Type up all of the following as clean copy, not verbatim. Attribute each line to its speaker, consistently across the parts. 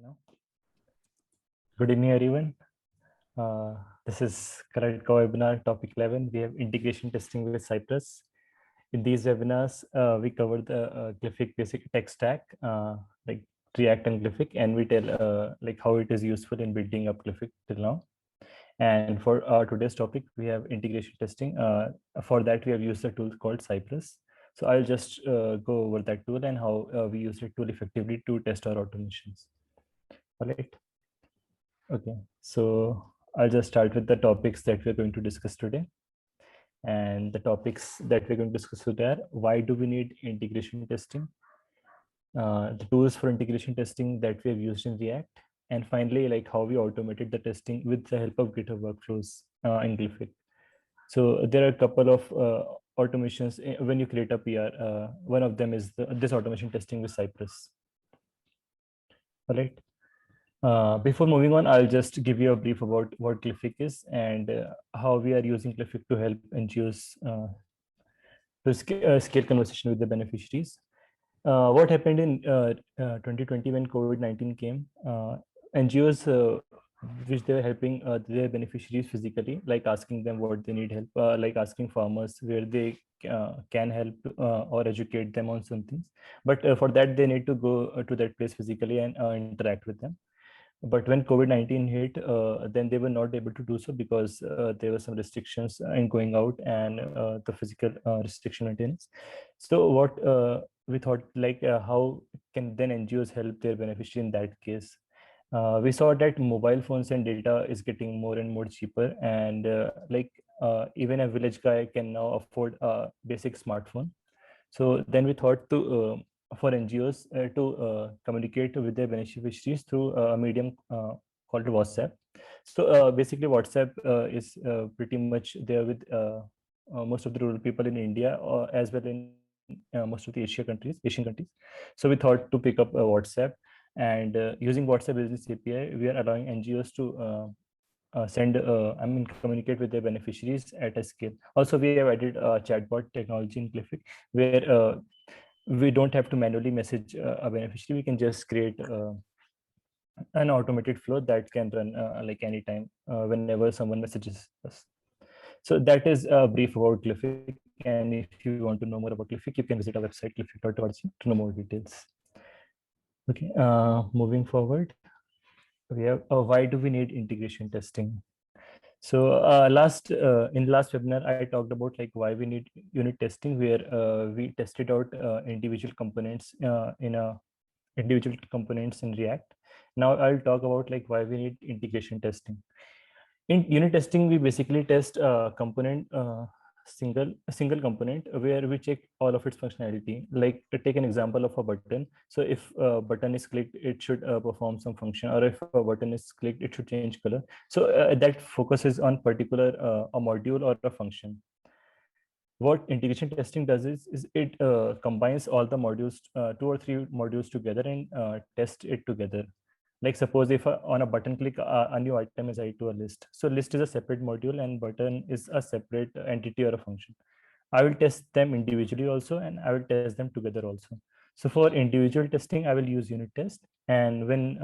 Speaker 1: Now, good evening, everyone. This is Karatko webinar topic 11. We have integration testing with Cypress. In these webinars, we cover the Glyphic basic tech stack, like React and Glyphic, and we tell like how it is useful in building up Glyphic till now. And for today's topic, we have integration testing. For that, we have used a tool called Cypress. So I'll just go over that tool and how we use the tool effectively to test our automations. All right. Okay, so I'll just start with the topics that we're going to discuss today. And the topics that we're going to discuss today are: why do we need integration testing? The tools for integration testing that we have used in React. And finally, like how we automated the testing with the help of GitHub workflows in Glyphic. So there are a couple of automations when you create a PR. One of them is this automation testing with Cypress. All right. Before moving on, I'll just give you a brief about what Glyphic is and how we are using Glyphic to help NGOs to scale conversation with the beneficiaries. What happened in 2020 when COVID-19 came, NGOs which they were helping their beneficiaries physically, like asking them what they need help, like asking farmers where they can help or educate them on some things. But for that, they need to go to that place physically and interact with them. But when COVID-19 hit, then they were not able to do so because there were some restrictions in going out and the physical restriction maintenance. So what we thought, like how can then NGOs help their beneficiary in that case? We saw that mobile phones and data is getting more and more cheaper, and even a village guy can now afford a basic smartphone. So then we thought to for NGOs to communicate with their beneficiaries through a medium called WhatsApp. So basically, WhatsApp is pretty much there with most of the rural people in India, as well in most of the Asian countries. So we thought to pick up WhatsApp, and using WhatsApp Business API, we are allowing NGOs to communicate with their beneficiaries at a scale. Also, we have added chatbot technology in Glyphic, where we don't have to manually message a beneficiary. We can just create an automated flow that can run like anytime whenever someone messages us. So that is a brief about Glyphic. And if you want to know more about Glyphic, you can visit our website glyphic.org to know more details. Okay, moving forward, we have why do we need integration testing? So in last webinar, I talked about like why we need unit testing, where we tested out individual components in React. Now I'll talk about like why we need integration testing. In unit testing, we basically test a component, single component, where we check all of its functionality. Like to take an example of a button. So if a button is clicked, it should perform some function, or if a button is clicked, it should change color. So that focuses on particular a module or a function. What integration testing does is it combines all the modules, 2 or 3 modules together, and test it together. Like suppose if on a button click, a new item is added to a list. So list is a separate module and button is a separate entity or a function. I will test them individually also, and I will test them together also. So for individual testing, I will use unit test. And when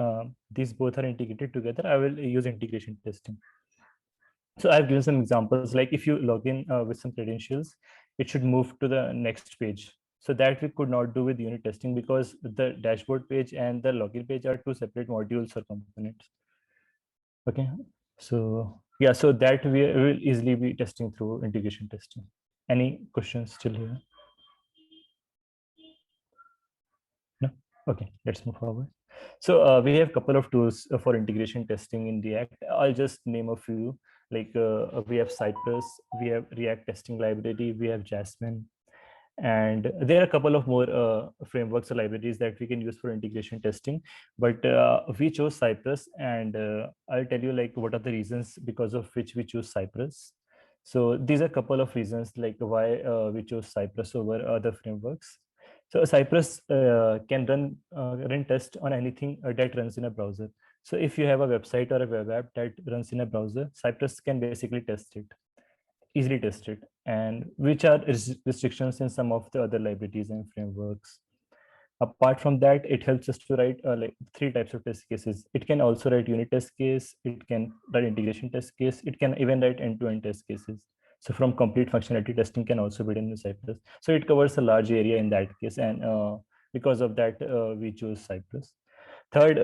Speaker 1: these both are integrated together, I will use integration testing. So I've given some examples, like if you log in with some credentials, it should move to the next page. So that we could not do with unit testing because the dashboard page and the login page are 2 separate modules or components. Okay, so yeah, so that we will easily be testing through integration testing. Any questions still here? No? Okay, let's move forward. So we have a couple of tools for integration testing in React. I'll just name a few. Like we have Cypress, we have React testing library, we have Jasmine, and there are a couple of more frameworks or libraries that we can use for integration testing. But we chose Cypress, and I'll tell you like what are the reasons because of which we choose Cypress. So these are a couple of reasons like why we chose Cypress over other frameworks. So Cypress can run test on anything that runs in a browser. So if you have a website or a web app that runs in a browser, Cypress can basically test it, easily test it, and which are restrictions in some of the other libraries and frameworks. Apart from that, it helps us to write like three types of test cases. It can also write unit test case, it can write integration test case, it can even write end-to-end test cases. So from complete functionality testing can also be done in Cypress. So it covers a large area in that case, and because of that, we choose Cypress. Third,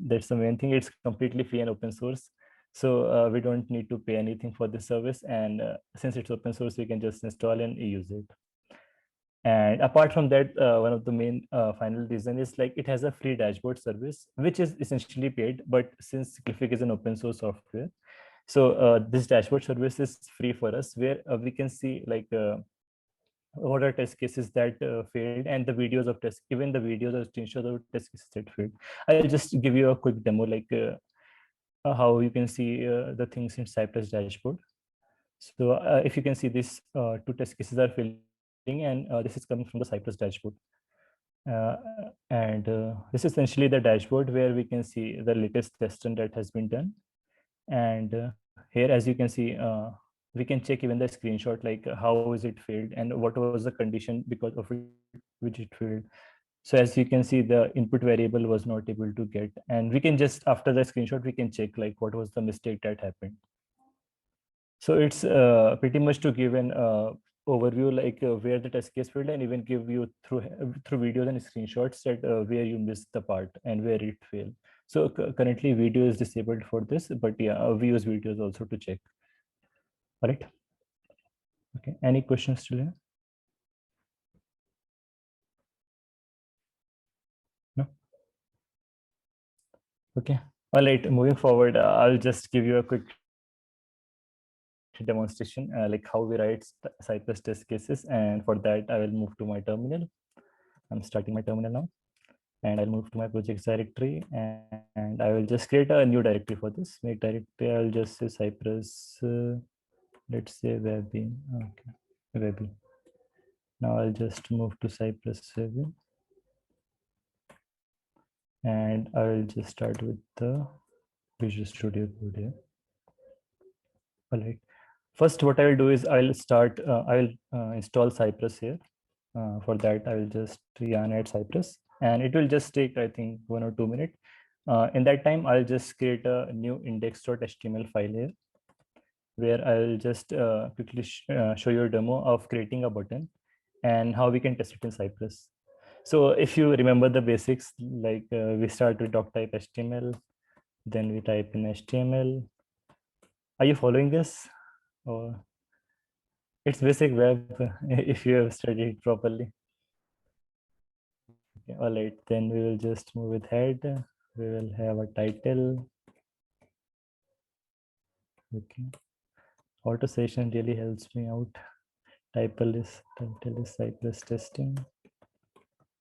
Speaker 1: that's the main thing. It's completely free and open source. So we don't need to pay anything for this service. And since it's open source, we can just install and use it. And apart from that, one of the main final reason is like it has a free dashboard service, which is essentially paid. But since Cliffic is an open source software, so this dashboard service is free for us, where we can see like what are test cases that failed, and the videos of test, even the videos or screenshots of test cases that failed. I'll just give you a quick demo, like how you can see the things in Cypress dashboard. So if you can see, this two test cases are failing, and this is coming from the Cypress dashboard. Uh, and this is essentially the dashboard where we can see the latest test run that has been done. And here, as you can see, we can check even the screenshot, like how is it failed and what was the condition because of which it failed. So as you can see, the input variable was not able to get, and we can just, after the screenshot, we can check like what was the mistake that happened. So it's pretty much to give an overview, like where the test case failed, and even give you through videos and screenshots that where you missed the part and where it failed. So currently video is disabled for this, but yeah, we use videos also to check. All right. Okay. Any questions still here? No. Okay. All right. Moving forward, I'll just give you a quick demonstration, like how we write Cypress test cases. And for that, I will move to my terminal. I'm starting my terminal now, and I'll move to my projects directory, and I will just create a new directory for this. Make directory, I'll just say Cypress, let's say Webby. Okay, Webby. Now I'll just move to Cypress Webby, and I will just start with the Visual Studio Code here. All right. First, what I will do is I'll start, I will install Cypress here. For that, I will just yarn add Cypress, and it will just take, I think, 1 or 2 minutes. In that time, I'll just create a new index.html file here, where I'll just quickly show you a demo of creating a button and how we can test it in Cypress. So if you remember the basics, like we start with doc type HTML, then we type in HTML. Are you following this? Or it's basic web if you have studied it properly. Okay, all right, then we will just move with head. We will have a title. Okay, auto session really helps me out. Title is Cypress testing.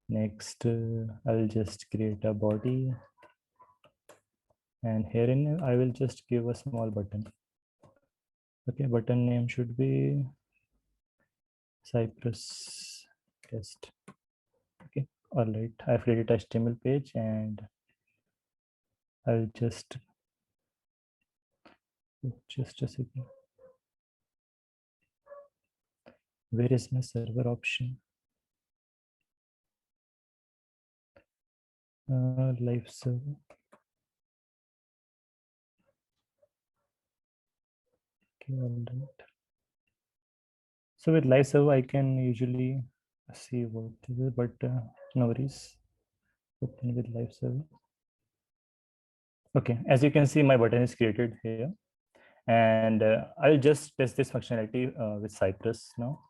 Speaker 1: Next, I'll just create a body, and herein I will just give a small button. Okay, button name should be Cypress test. Okay, all right, I've created HTML page, and I'll just a second. Where is my server option? Live server. Okay, all right. So with live server, I can usually see what this is, but no worries. Open with live server. Okay, as you can see, my button is created here, and I'll just test this functionality with Cypress now.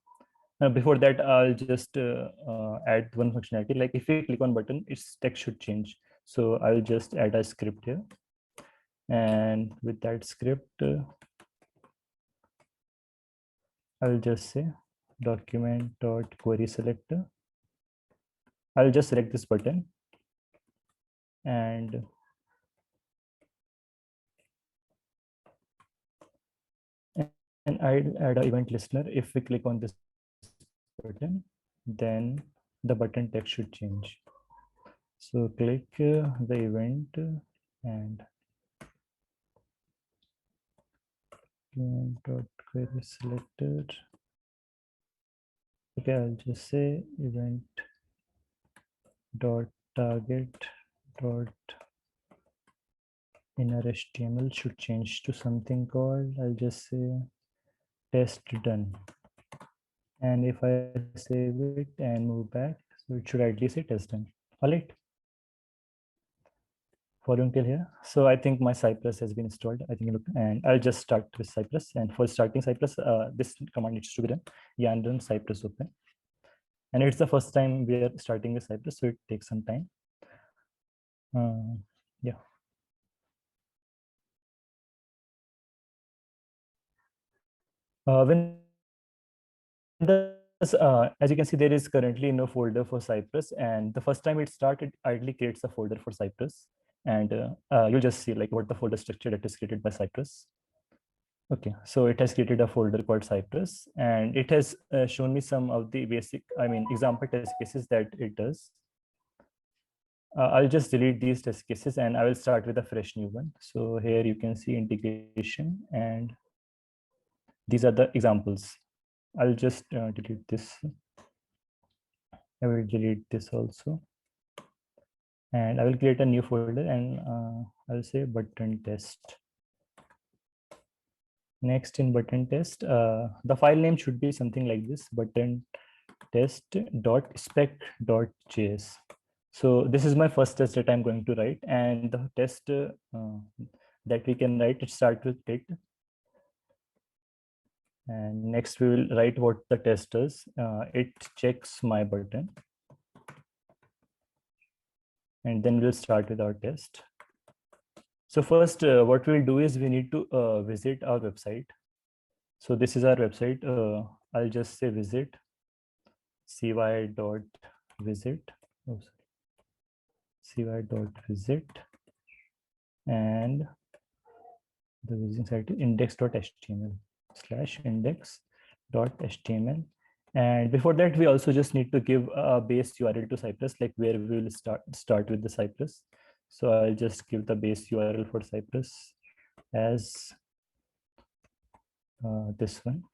Speaker 1: Before that, I'll just add one functionality. Like if we click on button, its text should change. So I'll just add a script here, and with that script, I'll just say document.query selector. I'll just select this button, and I'll add an event listener. If we click on this button, then the button text should change. So click the event and query selector. Okay, I'll just say event dot target dot inner HTML should change to something called, I'll just say test done. And if I save it and move back, so it should ideally say test done. All right. Following till here. So I think my Cypress has been installed. I think, look, and I'll just start with Cypress. And for starting Cypress, this command needs to be done. Yarn run Cypress open. And it's the first time we are starting with Cypress, so it takes some time. Yeah. When as you can see, there is currently no folder for Cypress, and the first time it started, idly creates a folder for Cypress, and you'll just see like what the folder structure that is created by Cypress. Okay, so it has created a folder called Cypress, and it has shown me some of the basic, example test cases that it does. I'll just delete these test cases and I will start with a fresh new one. So here you can see integration, and these are the examples. I'll just delete this. I will delete this also. And I will create a new folder, and I'll say button test. Next, in button test, the file name should be something like this: button test.spec.js. So this is my first test that I'm going to write, and the test that we can write, it starts with it. And next we will write what the test does. It checks my button. And then we'll start with our test. So first, what we'll do is we need to visit our website. So this is our website. I'll just say visit cy.visit. Oh, cy.visit, and the visiting site is index.html/index.html. And before that, we also just need to give a base URL to Cypress, like where we will start with the Cypress. So I'll just give the base URL for Cypress as this one.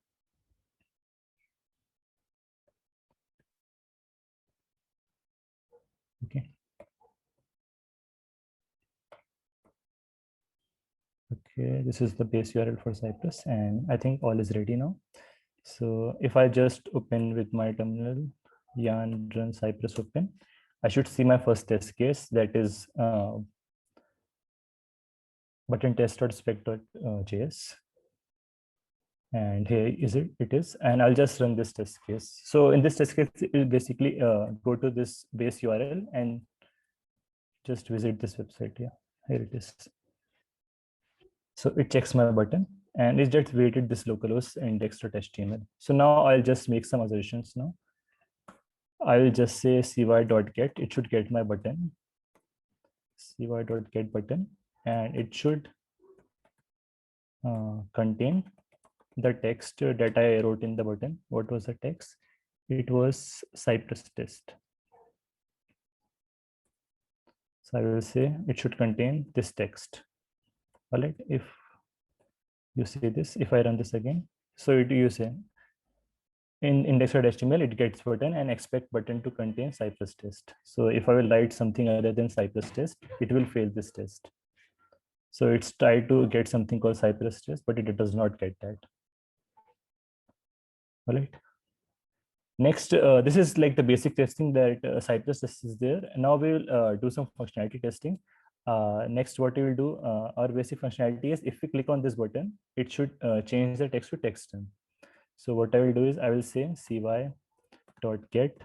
Speaker 1: Okay. Okay, this is the base URL for Cypress, and I think all is ready now. So if I just open with my terminal, yarn run Cypress open, I should see my first test case, that is button test.spec.js. And here is it is, and I'll just run this test case. So in this test case, it will basically go to this base URL and just visit this website. Yeah, here it is. So it checks my button and it just waited this localhost index.html. So now I'll just make some assertions now. I will just say cy.get, it should get my button, cy.get button, and it should contain the text that I wrote in the button. What was the text? It was Cypress test. So I will say it should contain this text. All right, if you see this, if I run this again, so it you say in index.html, it gets button and expect button to contain Cypress test. So if I will write something other than Cypress test, it will fail this test. So it's tried to get something called Cypress test, but it does not get that. All right. Next, this is like the basic testing that Cypress test is there. Now we will do some functionality testing. Next, what we will do, our basic functionality is if we click on this button, it should change the text to text. So what I will do is I will say cy.get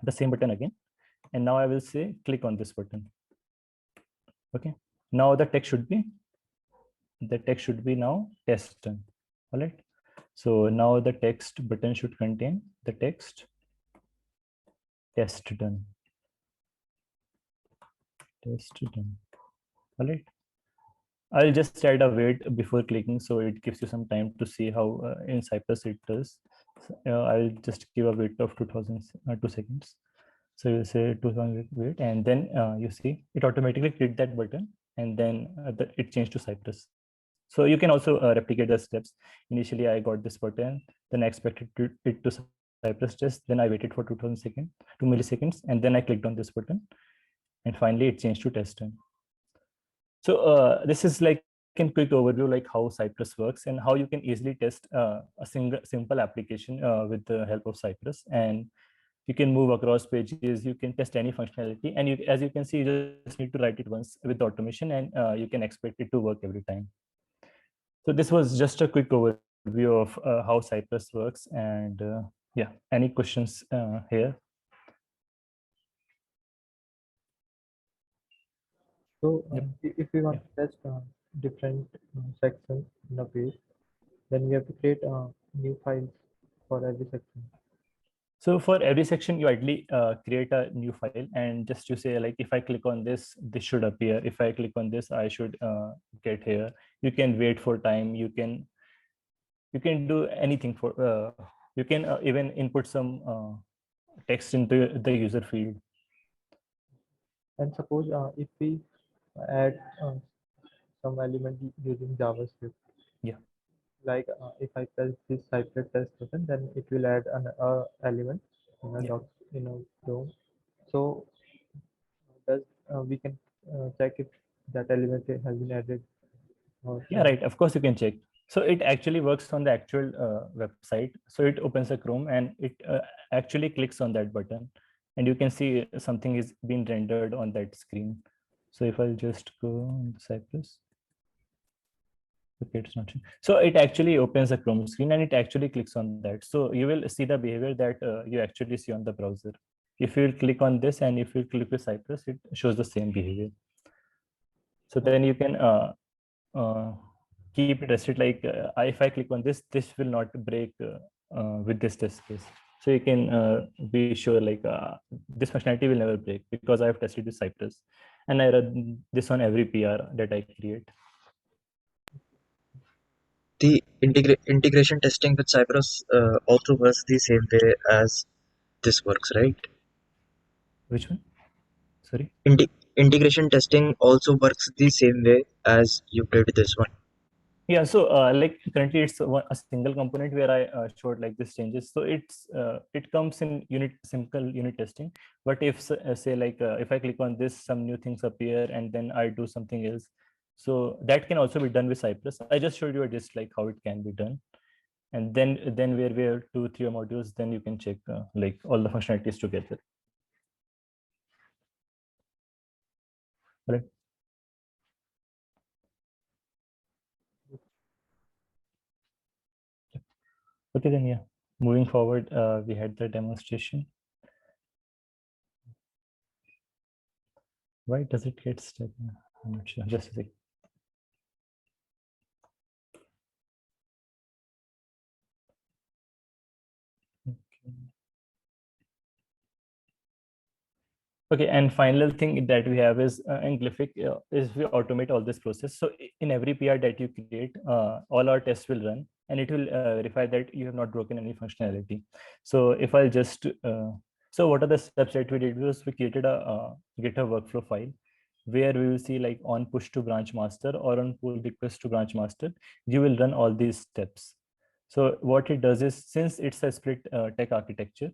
Speaker 1: the same button again, and now I will say click on this button. Okay, now the text should be now test done. All right, so now the text button should contain the text test done. All right, I'll just add a wait before clicking, so it gives you some time to see how in Cypress it does. I'll just give a wait of 2 seconds. So you say 2000 wait, and then you see it automatically clicked that button, and then it changed to Cypress. So you can also replicate the steps. Initially, I got this button, then I expected it to Cypress test. Then I waited for 2 milliseconds, and then I clicked on this button, and finally it changed to test run. So this is like in quick overview, like how Cypress works and how you can easily test a simple application with the help of Cypress. And you can move across pages, you can test any functionality, and as you can see, you just need to write it once with the automation, and you can expect it to work every time. So this was just a quick overview of how Cypress works. And yeah, any questions here?
Speaker 2: So
Speaker 1: Yep.
Speaker 2: if we want to test different sections in a page, then we have to create new files for every section.
Speaker 1: So for every section, you ideally create a new file, and just to say, like, if I click on this, this should appear. If I click on this, I should get here. You can wait for time. You can do anything for. You can even input some text into the user field.
Speaker 2: And suppose if we add some element using JavaScript,
Speaker 1: Yeah.
Speaker 2: like if I press this Cypress test button, then it will add an element in a
Speaker 1: Yeah.
Speaker 2: in a DOM. So does we can check if that element has been added or
Speaker 1: Yeah, right. Of course, you can check. So it actually works on the actual website. So it opens a Chrome, and it actually clicks on that button, and you can see something is being rendered on that screen. So if I'll just go on Cypress, okay, it's not. So it actually opens a Chrome screen, and it actually clicks on that. So you will see the behavior that you actually see on the browser. If you click on this, and if you click with Cypress, it shows the same behavior. So then you can keep it rested, like if I click on this, this will not break with this test case. So you can be sure, like this functionality will never break because I have tested with Cypress, and I run this on every PR that I create.
Speaker 3: The integration testing with Cypress also works the same way as this works, right?
Speaker 1: Which one? Sorry.
Speaker 3: Integration testing also works the same way as you did this one.
Speaker 1: Yeah, so like currently it's a single component where I showed like this changes. So it comes in simple unit testing. But if say like if I click on this, some new things appear, and then I do something else. So that can also be done with Cypress. I just showed you just like how it can be done. And then where we have 2 3 modules, then you can check like all the functionalities together. Right. Okay, then yeah. Moving forward, we had the demonstration. Why does it get stuck? I'm not sure. Just a second. Okay. Okay, and final thing that we have is in Glyphic is we automate all this process. So in every PR that you create, all our tests will run, and it will verify that you have not broken any functionality. So if I'll just, so what are the steps that we did? Was we created a GitHub workflow file where we will see like on push to branch master or on pull request to branch master, you will run all these steps. So what it does is, since it's a split tech architecture,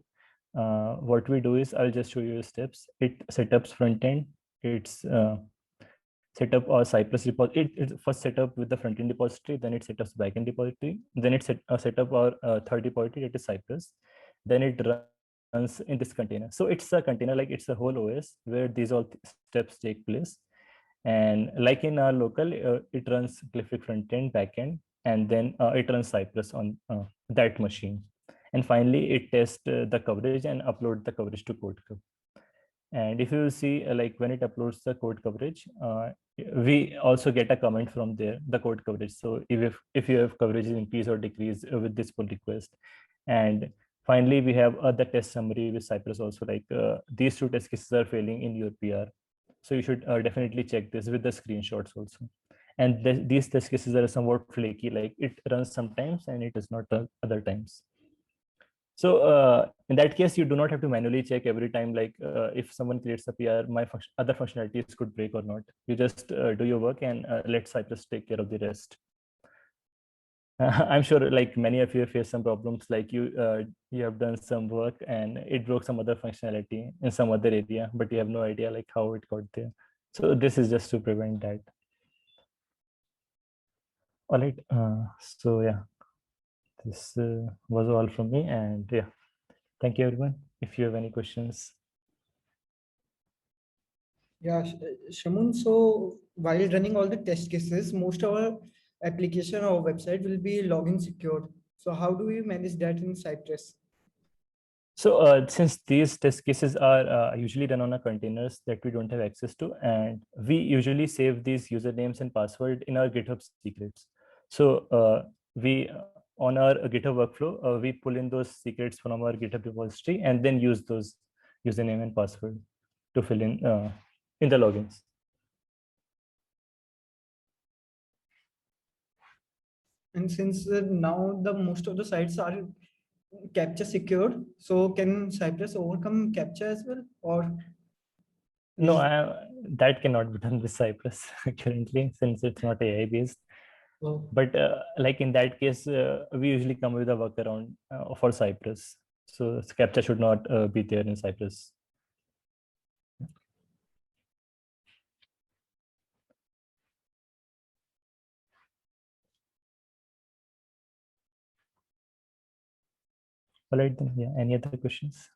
Speaker 1: what we do is, I'll just show you the steps. It setups front end. It's set up a Cypress repository. It first set up with the front end repository, then it set up backend repository, then it set up our third repository, that is Cypress. Then it runs in this container. So it's a container, like it's a whole OS where these all steps take place. And like in our local, it runs Glyphic front end, backend, and then it runs Cypress on that machine. And finally, it tests the coverage and upload the coverage to CodeCov. And if you see, like when it uploads the code coverage, we also get a comment from there, the code coverage. So if you have coverage increase or decrease with this pull request. And finally, we have the test summary with Cypress also, like these 2 test cases are failing in your PR. So you should definitely check this with the screenshots also. And these test cases are somewhat flaky, like it runs sometimes and it does not other times. So in that case, you do not have to manually check every time, like if someone creates a PR, other functionalities could break or not. You just do your work and let Cypress take care of the rest. I'm sure like many of you have faced some problems, like you have done some work and it broke some other functionality in some other area, but you have no idea like how it got there. So this is just to prevent that. All right. So yeah, this was all from me, and yeah, thank you everyone. If you have any questions.
Speaker 4: Yeah, Shamun, so while running all the test cases, most of our application or website will be login secured. So how do we manage that in Cypress?
Speaker 1: So since these test cases are usually run on a containers that we don't have access to, and we usually save these usernames and password in our GitHub secrets. So we on our GitHub workflow, we pull in those secrets from our GitHub repository and then use those username and password to fill in the logins.
Speaker 4: And since now the most of the sites are captcha secured, so can Cypress overcome captcha as well, or
Speaker 1: No,
Speaker 4: is-
Speaker 1: that cannot be done with Cypress currently, since it's not AI based.
Speaker 4: oh,
Speaker 1: But like in that case, we usually come with a workaround for Cypress. So captcha should not be there in Cypress. All right, then, yeah. Any other questions?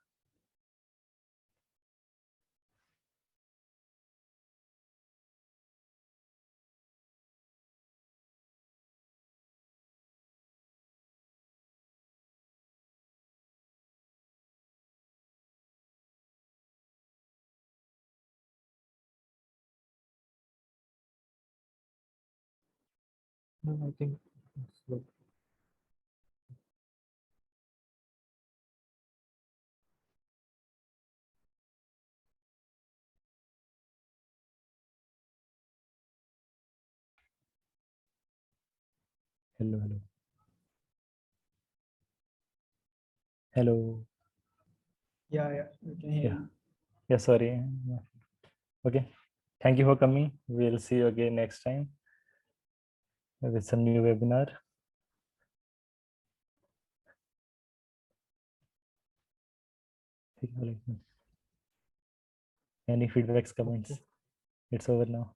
Speaker 2: No, I think it's good.
Speaker 1: Hello, hello. Hello.
Speaker 4: yeah, we can hear
Speaker 1: Yeah.
Speaker 4: you.
Speaker 1: Yeah, sorry. Yeah. Okay. Thank you for coming. We'll see you again next time with some new webinar. Any feedbacks, comments? It's over now.